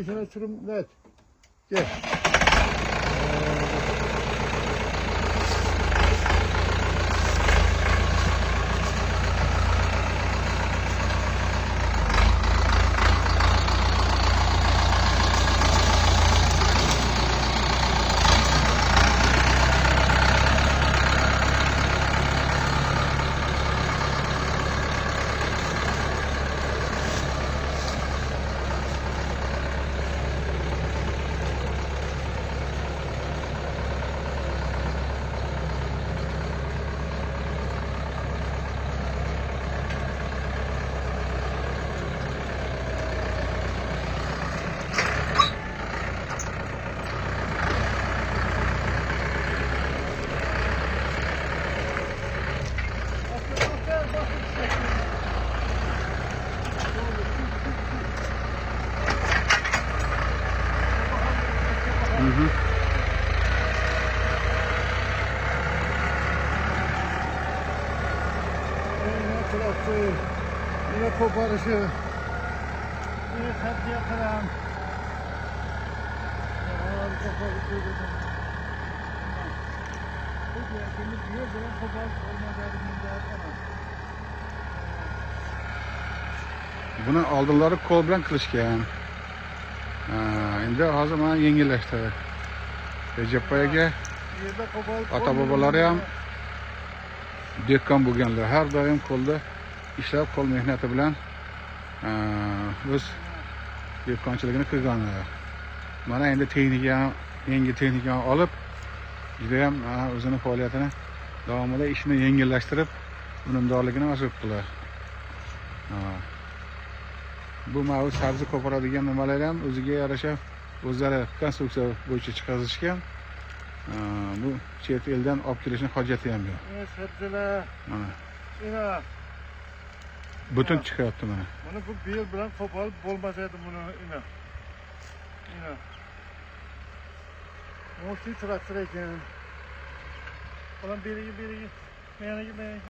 Sana sürüm net. Gel. Yine koparışı, yine katliye kıran. Harika koparışı. Peki ya, şimdi niye böyle koparışı olmadığını bilmiyorum. Buni oldinlari qo'l bilan qilishgan. Endi hozir mana yengillashdi. Rejapoyaga ota-bobolari ham dehqon bo'lganlar, har doim qo'lda ishlab, qo'l mehnati bilan o'z dehqonchiligini qilganlar. Mana endi texnika, yangi texnikani olib, juda ham o'zining faoliyatini davomida ishni yengillashtirib, unumdorligini oshirib qiladi. Bu ma'lum sabzi ko'paradigan nimalar ham o'ziga yarasha o'zlari konstruksiya bo'yicha chiqarishgan. Bu chet eldan olib kelishning hojati ham yo'q. Sabzilar. Mana. Butun chiqyapti mana. Mana bu bel bilan qo'polib bo'lmas edi buni ina. Mo'sti traktor ekan. Falan beriga, meniga.